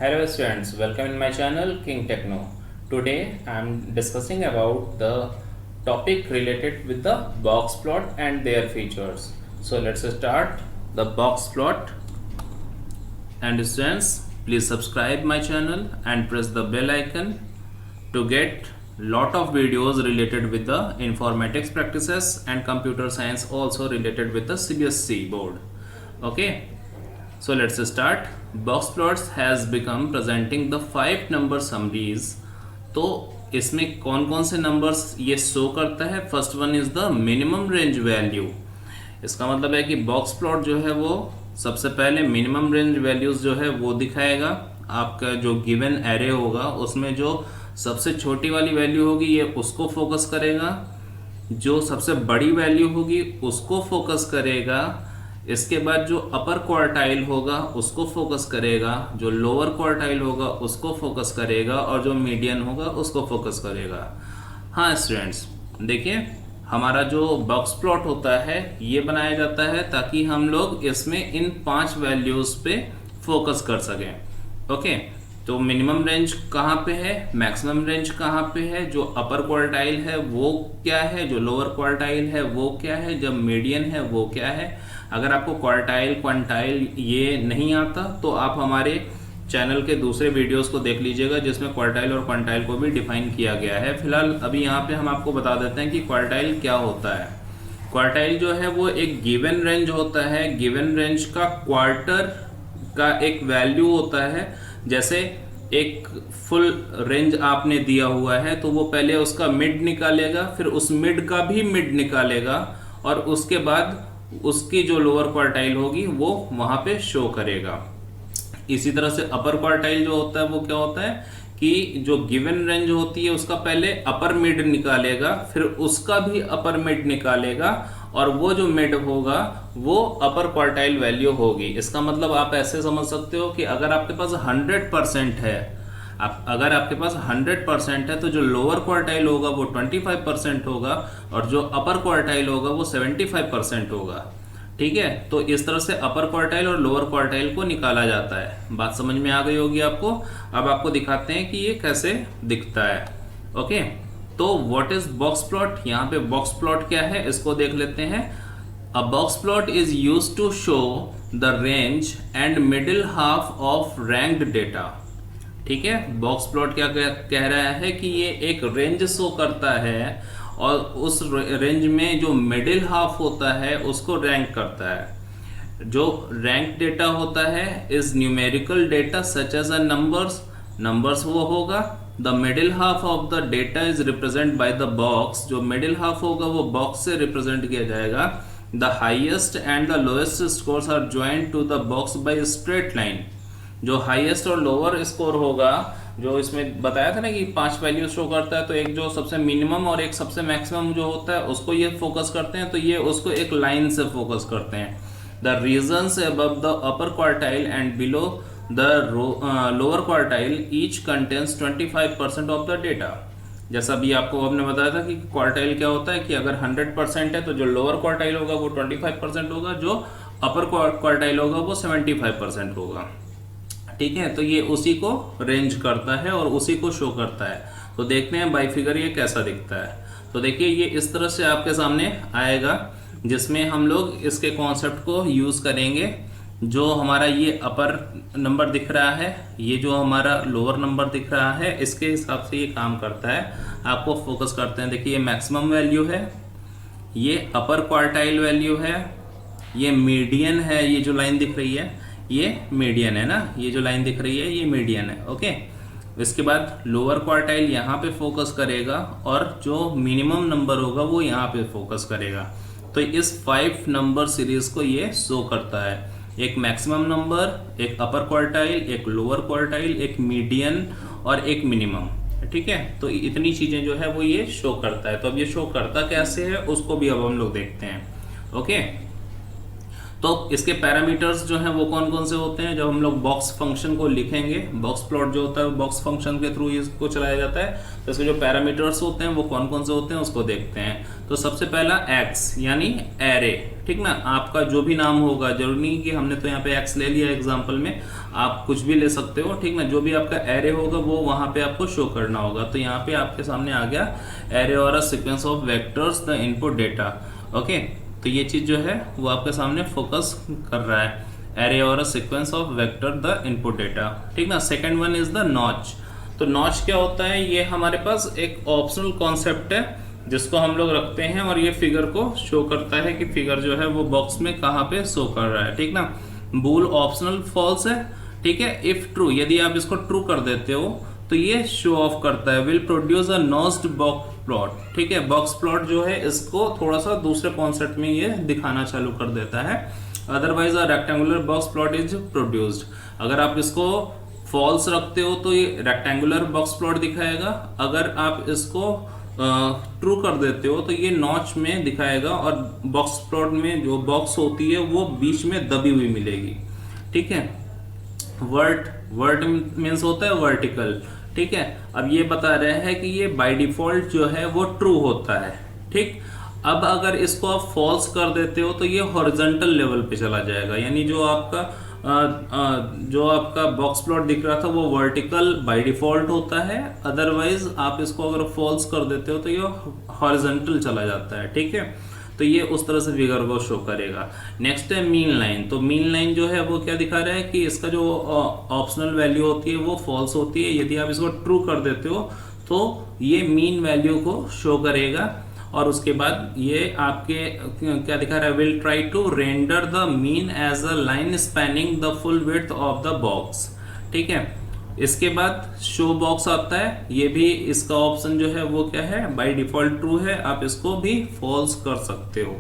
Hello students, welcome in my channel King Techno. Today I am discussing about the topic related with the box plot and their features. So let's start the box plot. And students, please subscribe my channel and press the bell icon to get lot of videos related with the informatics practices and computer science also related with the CBSE board. Okay. So let's start. Box plots has become presenting the 5 number summaries. तो इसमें कौन कौन से numbers ये show करता है? First one is the minimum range value. इसका मतलब है कि बॉक्स प्लॉट जो है वो सबसे पहले मिनिमम रेंज वैल्यूज जो है वो दिखाएगा. आपका जो गिवन एरे होगा उसमें जो सबसे छोटी वाली वैल्यू होगी ये उसको फोकस करेगा, जो सबसे बड़ी वैल्यू होगी उसको फोकस करेगा. इसके बाद जो अपर क्वार्टाइल होगा उसको फोकस करेगा, जो लोअर क्वार्टाइल होगा उसको फोकस करेगा और जो मीडियन होगा उसको फोकस करेगा. हाँ स्टूडेंट्स, देखिए हमारा जो बॉक्स प्लॉट होता है ये बनाया जाता है ताकि हम लोग इसमें इन 5 वैल्यूज पे फोकस कर सकें. ओके, तो मिनिमम रेंज कहाँ पे है, मैक्सिमम रेंज कहाँ पे है, जो अपर क्वार्टाइल है वो क्या है, जो लोअर क्वार्टाइल है वो क्या है, जब मीडियन है वो क्या है. अगर आपको क्वार्टाइल क्वांटाइल ये नहीं आता तो आप हमारे चैनल के दूसरे वीडियोस को देख लीजिएगा जिसमें क्वार्टाइल और क्वांटाइल को भी डिफाइन किया गया है. फिलहाल अभी यहाँ पे हम आपको बता देते हैं कि क्वार्टाइल क्या होता है. क्वार्टाइल जो है वो एक गिवन रेंज होता है. गिवन रेंज का क्वार्टर का एक वैल्यू होता है. जैसे एक फुल रेंज आपने दिया हुआ है तो वो पहले उसका मिड निकालेगा, फिर उस मिड का भी मिड निकालेगा और उसके बाद उसकी जो लोअर क्वार्टाइल होगी वो वहां पे शो करेगा. इसी तरह से अपर क्वार्टाइल जो होता है वो क्या होता है कि जो गिवन रेंज होती है उसका पहले अपर मिड निकालेगा, फिर उसका भी अपर मिड निकालेगा और वो जो मिड होगा वो अपर क्वार्टाइल वैल्यू होगी. इसका मतलब आप ऐसे समझ सकते हो कि अगर आपके पास 100% है, अगर आपके पास 100% है तो जो लोअर क्वार्टाइल होगा वो 25% होगा और जो अपर क्वार्टाइल होगा वो 75% होगा. ठीक है, तो इस तरह से अपर क्वार्टाइल और लोअर क्वार्टाइल को निकाला जाता है. बात समझ में आ गई होगी आपको. अब आपको दिखाते हैं कि ये कैसे दिखता है. ओके, तो व्हाट इज बॉक्स प्लॉट. यहाँ पे बॉक्स प्लॉट क्या है इसको देख लेते हैं. A box plot is used to show the range and middle half of ranked data. ठीक है, बॉक्स प्लॉट क्या कह रहा है कि ये एक रेंज शो करता है और उस रेंज में जो मिडिल हाफ होता है उसको रैंक करता है. जो रैंक डेटा होता है is numerical data such as a numbers वो होगा. The middle half of the data is represent by the box. जो मिडिल हाफ होगा वो बॉक्स से रिप्रेजेंट किया जाएगा. The highest and the lowest scores are joint to the box by straight line. जो highest और लोअर स्कोर होगा, जो इसमें बताया था ना कि 5 वैल्यू शो करता है, तो एक जो सबसे मिनिमम और एक सबसे मैक्सिमम जो होता है उसको ये फोकस करते हैं, तो ये उसको एक लाइन से फोकस करते हैं. The regions above the upper quartile and below the lower quartile each contains 25% of the data. जैसा भी आपको हमने बताया था कि क्वार्टाइल क्या होता है कि अगर 100% है तो जो लोअर क्वार्टाइल होगा वो 25% होगा, जो अपर क्वार्टाइल होगा वो 75% होगा. ठीक है, तो ये उसी को रेंज करता है और उसी को शो करता है. तो देखते हैं बाई फिगर ये कैसा दिखता है. तो देखिए ये इस तरह से आपके सामने आएगा जिसमें हम लोग इसके कॉन्सेप्ट को यूज करेंगे. जो हमारा ये अपर नंबर दिख रहा है, ये जो हमारा लोअर नंबर दिख रहा है, इसके हिसाब से ये काम करता है. आपको फोकस करते हैं. देखिए ये मैक्सिमम वैल्यू है, ये अपर क्वार्टाइल वैल्यू है, ये मीडियन है. ये जो लाइन दिख रही है ये मीडियन है ना, ये जो लाइन दिख रही है ये मीडियन है. ओके, इसके बाद लोअर क्वार्टाइल यहाँ पे फोकस करेगा और जो मिनिमम नंबर होगा वो यहाँ पे फोकस करेगा. तो इस 5 नंबर सीरीज को ये शो करता है. एक मैक्सिमम नंबर, एक अपर क्वार्टाइल, एक लोअर क्वार्टाइल, एक मीडियन और एक मिनिमम. ठीक है, तो इतनी चीजें जो है वो ये शो करता है. तो अब ये शो करता कैसे है उसको भी अब हम लोग देखते हैं. ओके, तो इसके पैरामीटर्स जो हैं वो कौन कौन से होते हैं, जब हम लोग बॉक्स फंक्शन को लिखेंगे, बॉक्स प्लॉट जो होता है बॉक्स फंक्शन के थ्रू इसको चलाया जाता है, तो इसके जो पैरामीटर्स होते हैं वो कौन कौन से होते हैं उसको देखते हैं। तो सबसे पहला एक्स यानी एरे, ठीक ना, आपका जो भी नाम होगा, जरूरी नहीं कि हमने तो यहाँ पे एक्स ले लिया एग्जाम्पल में, आप कुछ भी ले सकते हो, ठीक ना, जो भी आपका एरे होगा वो वहां पे आपको शो करना होगा। तो यहाँ पे आपके सामने आ गया एरे और a sequence of vectors the input data. Okay, तो ये चीज जो है वो आपके सामने फोकस कर रहा है, एरे और a sequence of vector the input data, ठीक ना। Second one is the notch. तो नॉच क्या होता है, ये हमारे पास एक ऑप्शनल कॉन्सेप्ट है जिसको हम लोग रखते हैं और ये फिगर को शो करता है कि फिगर जो है वो बॉक्स में कहाँ पे शो कर रहा है, ठीक ना। बूल ऑप्शनल फॉल्स है, ठीक है। इफ ट्रू, यदि आप इसको ट्रू कर देते हो तो ये शो ऑफ करता है, will produce a notched box plot, ठीक है। बॉक्स प्लॉट जो है इसको थोड़ा सा दूसरे कॉन्सेप्ट में ये दिखाना चालू कर देता है। Otherwise a rectangular box plot is produced. अगर आप इसको फॉल्स रखते हो तो ये रेक्टेंगुलर बॉक्स प्लॉट दिखाएगा, अगर आप इसको ट्रू कर देते हो तो ये नॉच में दिखाएगा और बॉक्स प्लॉट में जो बॉक्स होती है वो बीच में दबी हुई मिलेगी, ठीक है। वर्ट मीन्स होता है वर्टिकल, ठीक है। अब ये बता रहे हैं कि ये बाय डिफॉल्ट जो है वो ट्रू होता है, ठीक। अब अगर इसको आप फॉल्स कर देते हो तो ये हॉरिजॉन्टल लेवल पे चला जाएगा, यानी जो आपका बॉक्स प्लॉट दिख रहा था वो वर्टिकल बाय डिफॉल्ट होता है, अदरवाइज आप इसको अगर फॉल्स कर देते हो तो ये हॉरिजॉन्टल चला जाता है, ठीक है। तो ये उस तरह से फिगर को शो करेगा। नेक्स्ट है मीन लाइन। तो मीन लाइन जो है वो क्या दिखा रहा है कि इसका जो ऑप्शनल वैल्यू होती है वो फॉल्स होती है, यदि आप इसको ट्रू कर देते हो तो ये मीन वैल्यू को शो करेगा। और उसके बाद ये आपके क्या दिखा रहा है, will try to render the mean as a line spanning the full width of the box, ठीक है। इसके बाद शो बॉक्स आता है, ये भी इसका ऑप्शन जो है वो क्या है, बाय डिफॉल्ट ट्रू है, आप इसको भी फॉल्स कर सकते हो,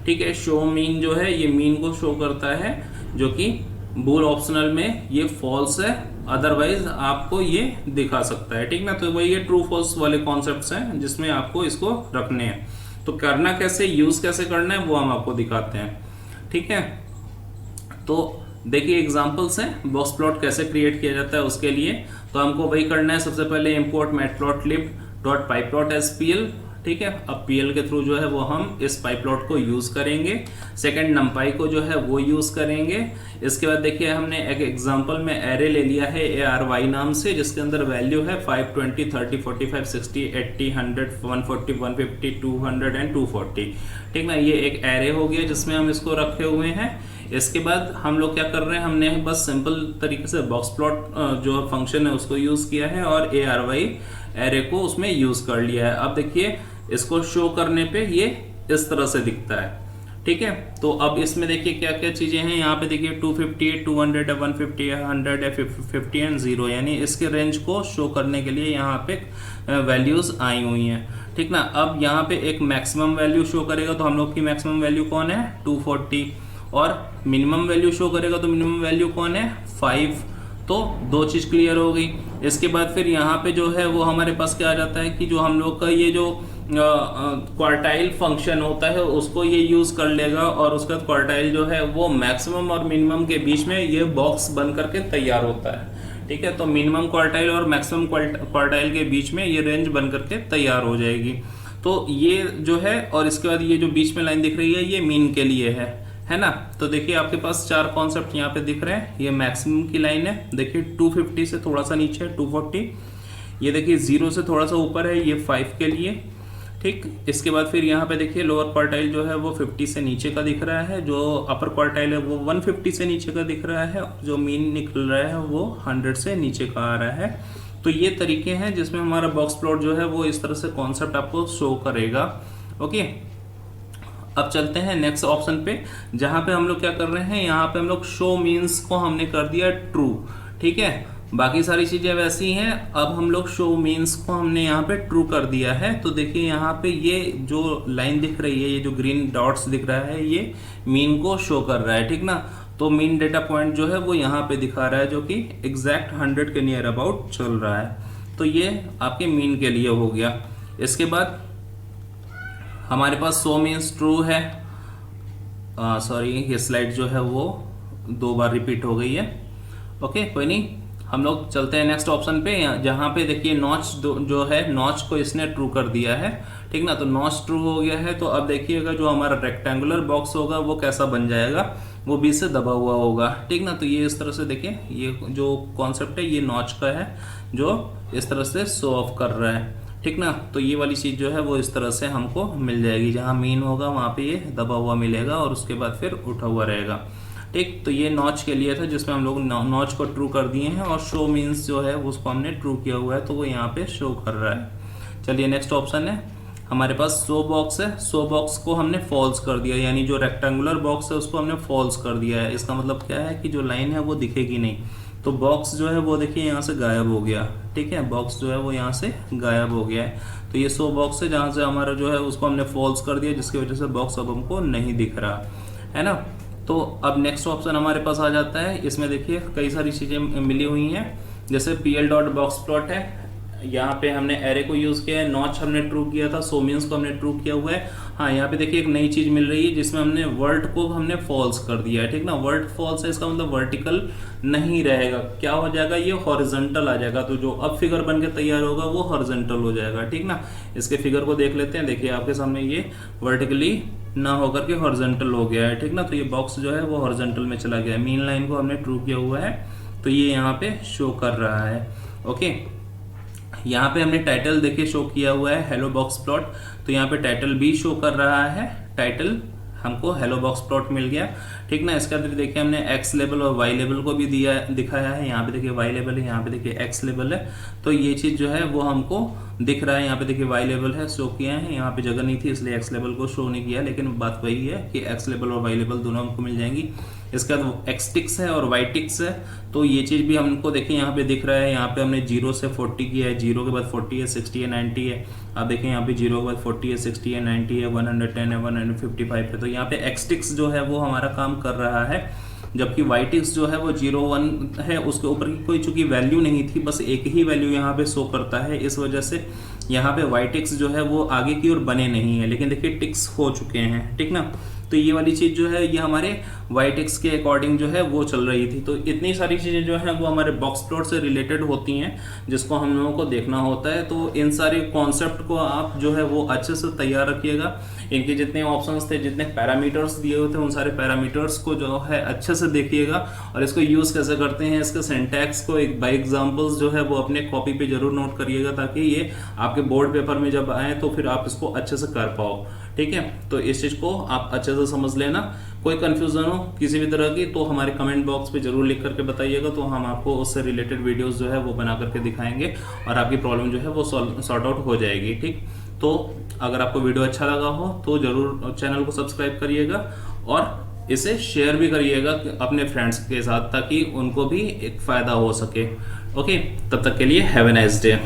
ठीक है। शो मीन जो है ये मीन को शो करता है, जो कि बूल ऑप्शनल में ये फॉल्स है, अदरवाइज आपको ये दिखा सकता है, ठीक ना। तो वही ये ट्रू फॉल्स वाले कॉन्सेप्ट्स हैं जिसमें आपको इसको रखने हैं। तो करना कैसे, यूज कैसे करना है वो हम आपको दिखाते हैं, ठीक है। तो देखिए एग्जांपल्स हैं बॉक्स प्लॉट कैसे क्रिएट किया जाता है उसके लिए। तो हमको वही करना है, सबसे पहले import matplotlib dot pyplot as PL, ठीक है। अब पीएल के थ्रू जो है वो हम इस पाईप्लॉट को यूज करेंगे। सेकंड नंपाई को जो है वो यूज करेंगे। इसके बाद देखिए हमने एक एग्जांपल में एरे ले लिया है ARY नाम से, जिसके अंदर वैल्यू है 5, 20, 30, 45, 60, 80, 100, 140, 150, 200 एंड 240, ठीक ना। ये एक एरे हो गया जिसमें हम इसको रखे हुए हैं। इसके बाद हम लोग क्या कर रहे हैं, हमने बस सिंपल तरीके से बॉक्स प्लॉट जो फंक्शन है उसको यूज किया है और ARY एरे को उसमें यूज कर लिया है। अब देखिए इसको शो करने पे ये इस तरह से दिखता है, ठीक है। तो अब इसमें देखिए क्या क्या चीजें हैं, यहाँ पे देखिए 250, 200, 150, 100, 50 एंड 0, यानी इसके रेंज को शो करने के लिए यहाँ पे वैल्यूज आई हुई हैं, ठीक ना। अब यहाँ पे एक मैक्सिमम वैल्यू शो करेगा, तो हम लोग की मैक्सिमम वैल्यू कौन है 240, और मिनिमम वैल्यू शो करेगा तो मिनिमम वैल्यू कौन है 5। तो दो चीज क्लियर हो गई। इसके बाद फिर यहाँ पे जो है वो हमारे पास क्या आ जाता है कि जो हम लोग का ये जो क्वार्टाइल फंक्शन होता है उसको ये यूज कर लेगा, और उसका क्वार्टाइल जो है वो मैक्सिमम और मिनिमम के बीच में ये बॉक्स बन करके तैयार होता है, ठीक है। तो मिनिमम क्वार्टाइल और मैक्सिमम क्वार्टाइल के बीच में ये रेंज बन करके तैयार हो जाएगी। तो ये जो है, और इसके बाद ये जो बीच में लाइन दिख रही है ये मीन के लिए है ना। तो देखिए आपके पास चार कॉन्सेप्ट यहाँ पे दिख रहे हैं। ये मैक्सिमम की लाइन है, देखिए 250 से थोड़ा सा नीचे है 240, ये देखिए 0 से थोड़ा सा ऊपर है ये 5 के लिए, ठीक। इसके बाद फिर यहाँ पे देखिए लोअर क्वार्टाइल जो है वो 50 से नीचे का दिख रहा है, जो अपर क्वार्टाइल है वो 150 से नीचे का दिख रहा है, जो मीन निकल रहा है वो 100 से नीचे का आ रहा है। तो ये तरीके हैं जिसमें हमारा बॉक्स प्लॉट जो है वो इस तरह से कॉन्सेप्ट आपको शो करेगा। ओके, अब चलते हैं नेक्स्ट ऑप्शन पे, जहां पे हम लोग क्या कर रहे हैं, यहाँ पे हम लोग शो मीन्स को हमने कर दिया ट्रू, ठीक है। बाकी सारी चीजें वैसी हैं। अब हम लोग शो मीन्स को हमने यहाँ पे ट्रू कर दिया है। तो देखिए यहाँ पे ये जो लाइन दिख रही है, ये जो ग्रीन डॉट्स दिख रहा है, ये मीन को शो कर रहा है, ठीक ना। तो मीन डेटा पॉइंट जो है वो यहाँ पे दिखा रहा है, जो कि एग्जैक्ट 100 के नियर अबाउट चल रहा है। तो ये आपके मीन के लिए हो गया। इसके बाद हमारे पास शो मीन्स ट्रू है, सॉरी ये स्लाइड जो है वो 2 बार रिपीट हो गई है। ओके कोई नहीं, हम लोग चलते हैं नेक्स्ट ऑप्शन पे, जहाँ पे देखिए नॉच जो है नॉच को इसने ट्रू कर दिया है, ठीक ना। तो नॉच ट्रू हो गया है, तो अब देखिएगा जो हमारा रेक्टेंगुलर बॉक्स होगा वो कैसा बन जाएगा, वो बीच से दबा हुआ होगा, ठीक ना। तो ये इस तरह से देखिए, ये जो कॉन्सेप्ट है ये नॉच का है जो इस तरह से शो ऑफ कर रहा है, ठीक ना। तो ये वाली चीज़ जो है वो इस तरह से हमको मिल जाएगी, जहाँ मीन होगा वहाँ पे ये दबा हुआ मिलेगा और उसके बाद फिर उठा हुआ रहेगा, ठीक। तो ये नॉच के लिए था जिसमें हम लोग नॉच को ट्रू कर दिए हैं, और शो मीन्स जो है उसको हमने ट्रू किया हुआ है, तो वो यहाँ पे शो कर रहा है। चलिए नेक्स्ट ऑप्शन है हमारे पास शो बॉक्स है। शो बॉक्स को हमने फॉल्स कर दिया, यानी जो रेक्टेंगुलर बॉक्स है उसको हमने फॉल्स कर दिया है। इसका मतलब क्या है कि जो लाइन है वो दिखेगी नहीं, तो बॉक्स जो है वो देखिए यहाँ से गायब हो गया, ठीक है। बॉक्स जो है वो यहाँ से गायब हो गया है, तो ये शो बॉक्स है जहाँ से हमारा जो है उसको हमने फॉल्स कर दिया, जिसकी वजह से बॉक्स अब हमको नहीं दिख रहा है ना। तो अब नेक्स्ट ऑप्शन हमारे पास आ जाता है, इसमें देखिए कई सारी चीज़ें मिली हुई हैं, जैसे PL डॉट बॉक्स प्लॉट है, यहाँ पे हमने एरे को यूज़ किया है, नॉच हमने ट्रू किया था, सो मीन्स को हमने ट्रू किया हुआ है। हाँ यहाँ पे देखिए एक नई चीज़ मिल रही है जिसमें हमने वर्ड को हमने फॉल्स कर दिया है, ठीक ना। वर्ड फॉल्स है, इसका मतलब वर्टिकल नहीं रहेगा, क्या हो जाएगा ये हॉरिजॉन्टल आ जाएगा, तो जो अब फिगर बन के तैयार होगा वो हॉरिजॉन्टल हो जाएगा, ठीक ना। इसके फिगर को देख लेते हैं, देखिए आपके सामने ये वर्टिकली ना होकर के हॉरिजॉन्टल हो गया है, ठीक ना। तो ये बॉक्स जो है वो हॉरिजॉन्टल में चला गया है, मीन लाइन को हमने ट्रू किया हुआ है, तो ये यहाँ पे शो कर रहा है। ओके, यहाँ पे हमने टाइटल देखिए शो किया हुआ है हेलो बॉक्स प्लॉट, तो यहाँ पे टाइटल भी शो कर रहा है, टाइटल हमको हेलो बॉक्स प्लॉट मिल गया, ठीक ना। इसके अंदर देखिए हमने एक्स लेवल और वाई लेवल को भी दिखाया है, यहाँ पे देखिए वाई लेवल है, यहाँ पे देखिए एक्स लेवल है, तो ये चीज़ जो है वो हमको दिख रहा है। यहाँ पे देखिए वाई लेवल है शो किया है, यहाँ पे जगह नहीं थी इसलिए एक्स लेवल को शो नहीं किया, लेकिन बात वही है कि एक्स लेवल और वाई लेवल दोनों हमको मिल जाएंगी। इसके बाद एक्स टिक्स है और वाई टिक्स है, तो ये चीज़ भी हमको देखिए यहाँ पे दिख रहा है। यहाँ पे हमने 0 से 40 किया है, 0 के बाद 40 है, 60 है, 90 है। आप देखें यहाँ पे 0 के बाद 40 है, 60 है, 90 है, 110 है, 155 है, तो यहाँ पे एक्स टिक्स जो है वो हमारा काम कर रहा है, जबकि वाई टिक्स जो है वो 0 1 है, उसके ऊपर की कोई चूंकि वैल्यू नहीं थी, बस एक ही वैल्यू यहाँ पे शो करता है, इस वजह से यहाँ पे वाई टिक्स जो है वो आगे की ओर बने नहीं है, लेकिन देखिए टिक्स हो चुके हैं, ठीक ना। तो ये वाली चीज़ जो है ये हमारे वाई टिक्स के अकॉर्डिंग जो है वो चल रही थी। तो इतनी सारी चीज़ें जो हैं वो हमारे बॉक्स प्लॉट से रिलेटेड होती हैं, जिसको हम लोगों को देखना होता है। तो इन सारे कॉन्सेप्ट को आप जो है वो अच्छे से तैयार रखिएगा। इनके जितने ऑप्शंस थे, जितने पैरामीटर्स दिए हुए थे, उन सारे पैरामीटर्स को जो है अच्छे से देखिएगा, और इसको यूज़ कैसे करते हैं, इसके सिंटैक्स को एक बाय एग्जाम्पल्स जो है वो अपने कॉपी पे जरूर नोट करिएगा, ताकि ये आपके बोर्ड पेपर में जब आए तो फिर आप इसको अच्छे से कर पाओ, ठीक है। तो इस चीज़ को आप अच्छे से समझ लेना। कोई कंफ्यूजन हो किसी भी तरह की तो हमारे कमेंट बॉक्स पे जरूर लिख करके बताइएगा, तो हम आपको उससे रिलेटेड वीडियोस जो है वो बना करके दिखाएंगे और आपकी प्रॉब्लम जो है वो सॉर्ट आउट हो जाएगी, ठीक। तो अगर आपको वीडियो अच्छा लगा हो तो जरूर चैनल को सब्सक्राइब करिएगा और इसे शेयर भी करिएगा अपने फ्रेंड्स के साथ, ताकि उनको भी एक फ़ायदा हो सके। ओके, तब तक के लिए हैव ए नाइस डे।